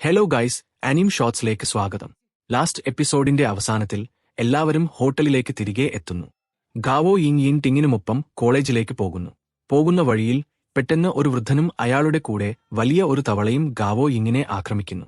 Hello guys, anime ഷോർട്സിലേക്ക് സ്വാഗതം. Last എപ്പിസോഡിന്റെ അവസാനത്തിൽ എല്ലാവരും ഹോട്ടലിലേക്ക് തിരികെ എത്തുന്നു. ഗാവോ യിങ് ടിങ്ങിനുമൊപ്പം കോളേജിലേക്ക് പോകുന്ന വഴിയിൽ പെട്ടെന്ന് ഒരു വൃദ്ധനും അയാളുടെ കൂടെ വലിയ ഒരു തവളയും ഗാവോ യിങ്ങിനെ ആക്രമിക്കുന്നു.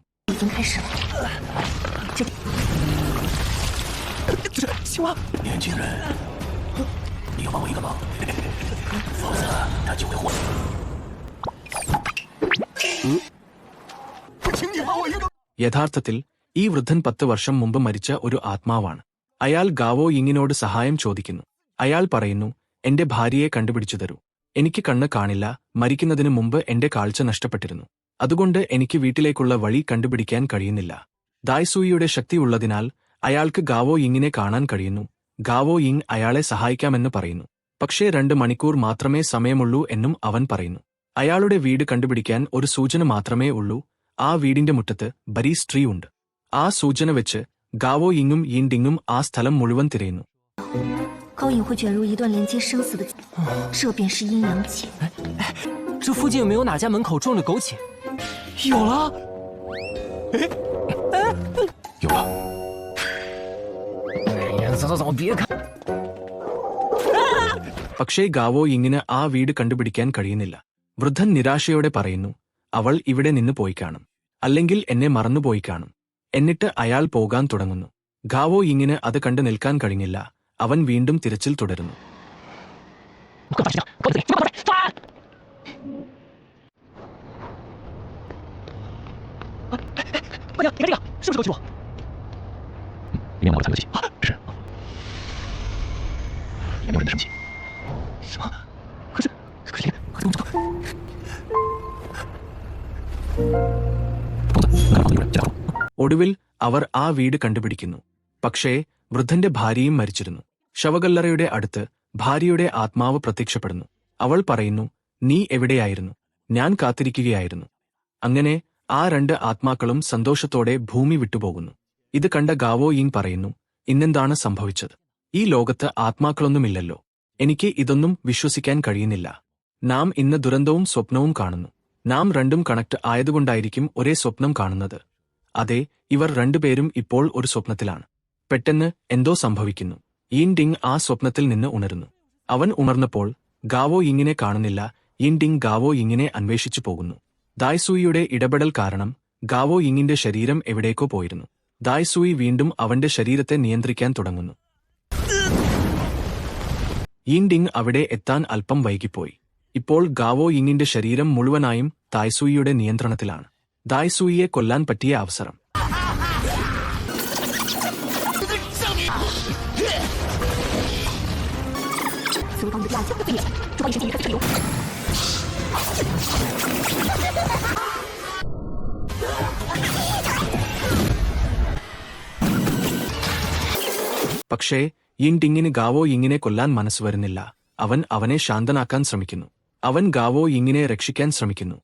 യഥാർത്ഥത്തിൽ ഈ വൃദ്ധൻ 10 വർഷം മുമ്പ് മരിച്ച ഒരു ആത്മാവാണ്. അയാൾ ഗാവോ യിങ്ങിനോട് സഹായം ചോദിക്കുന്നു. അയാൾ പറയുന്നു, എന്റെ ഭാര്യയെ കണ്ടുപിടിച്ചു തരൂ. എനിക്ക് കണ്ണ് കാണില്ല, മരിക്കുന്നതിന് മുമ്പ് എന്റെ കാഴ്ച നഷ്ടപ്പെട്ടിരുന്നു. അതുകൊണ്ട് എനിക്ക് വീട്ടിലേക്കുള്ള വഴി കണ്ടുപിടിക്കാൻ കഴിയുന്നില്ല. ദായ്സൂയിയുടെ ശക്തിയുള്ളതിനാൽ അയാൾക്ക് ഗാവോ യിങ്ങിനെ കാണാൻ കഴിയുന്നു. ഗാവോ യിങ് അയാളെ സഹായിക്കാമെന്ന് പറയുന്നു. പക്ഷേ 2 മണിക്കൂർ മാത്രമേ സമയമുള്ളൂ എന്നും അവൻ പറയുന്നു. അയാളുടെ വീട് കണ്ടുപിടിക്കാൻ ഒരു സൂചന മാത്രമേ ഉള്ളൂ. ആ വീടിന്റെ മുറ്റത്ത് ബരീസ് ട്രീ ഉണ്ട്. ആ സൂചന വെച്ച് ഗാവോ യിങ്ങും യിൻഡിങ്ങും ആ സ്ഥലം മുഴുവൻ തിരയുന്നു. 高影会卷入一段连接生死的，这便是阴阳劫。这附近有没有哪家门口种着枸杞？有了，有了。哎呀，走，别看。പക്ഷേ ഗാവോ യിങ്ങിന് ആ വീട് കണ്ടുപിടിക്കാൻ കഴിയുന്നില്ല. വൃദ്ധൻ നിരാശയോടെ പറയുന്നു, അവൾ ഇവിടെ നിന്ന് പോയി കാണും, അല്ലെങ്കിൽ എന്നെ മറന്നുപോയി കാണും. എന്നിട്ട് അയാൾ പോകാൻ തുടങ്ങുന്നു. ഗാവോ യിങ്ങിന് അത് കണ്ടു നിൽക്കാൻ കഴിഞ്ഞില്ല. അവൻ വീണ്ടും തിരച്ചിൽ തുടരുന്നു.里面拿了3个气，是，也没有人的生气。什么？可是里面怎么知道？疯子，看房子有人进来了。 ഒടുവിൽ അവർ ആ വീട് കണ്ടുപിടിക്കുന്നു. പക്ഷേ വൃദ്ധന്റെ ഭാര്യയും മരിച്ചിരുന്നു. ശവകല്ലറയുടെ അടുത്ത് ഭാര്യയുടെ ആത്മാവ് പ്രത്യക്ഷപ്പെടുന്നു. അവൾ പറയുന്നു, നീ എവിടെയായിരുന്നു? ഞാൻ കാത്തിരിക്കുകയായിരുന്നു. അങ്ങനെ ആ 2 ആത്മാക്കളും സന്തോഷത്തോടെ ഭൂമി വിട്ടുപോകുന്നു. ഇത് കണ്ട ഗാവോ യിങ് പറയുന്നു, ഇന്നെന്താണ് സംഭവിച്ചത്? ഈ ലോകത്ത് ആത്മാക്കളൊന്നുമില്ലല്ലോ. എനിക്ക് ഇതൊന്നും വിശ്വസിക്കാൻ കഴിയുന്നില്ല. നാം ഇന്ന് ദുരന്തവും സ്വപ്നവും കാണുന്നു. നാം രണ്ടും കണക്ട് ആയതുകൊണ്ടായിരിക്കും ഒരേ സ്വപ്നം കാണുന്നത്. അതെ, ഇവർ 2 പേരും ഇപ്പോൾ ഒരു സ്വപ്നത്തിലാണ്. പെട്ടെന്ന് എന്തോ സംഭവിക്കുന്നു. യിൻഡിങ് ആ സ്വപ്നത്തിൽ നിന്ന് ഉണരുന്നു. അവൻ ഉണർന്നപ്പോൾ ഗാവോ യിങ്ങിനെ കാണുന്നില്ല. യിൻഡിങ് ഗാവോ യിങ്ങിനെ അന്വേഷിച്ചു പോകുന്നു. ദായ്സൂയിയുടെ ഇടപെടൽ കാരണം ഗാവോ യിങ്ങിന്റെ ശരീരം എവിടേക്കോ പോയിരുന്നു. ദായ്സൂയി വീണ്ടും അവന്റെ ശരീരത്തെ നിയന്ത്രിക്കാൻ തുടങ്ങുന്നു. യിൻഡിങ് അവിടെ എത്താൻ അല്പം വൈകിപ്പോയി. ഇപ്പോൾ ഗാവോ യിങ്ങിന്റെ ശരീരം മുഴുവനായും ദായ്സൂയിയുടെ നിയന്ത്രണത്തിലാണ്. ദായ്സൂയിയെ കൊല്ലാൻ പറ്റിയ അവസരം. പക്ഷേ യിൻഡിങ്ങിന് ഗാവോ യിങ്ങിനെ കൊല്ലാൻ മനസ്സ് വരുന്നില്ല. അവൻ അവനെ ശാന്തനാക്കാൻ ശ്രമിക്കുന്നു. അവൻ ഗാവോ യിങ്ങിനെ രക്ഷിക്കാൻ ശ്രമിക്കുന്നു.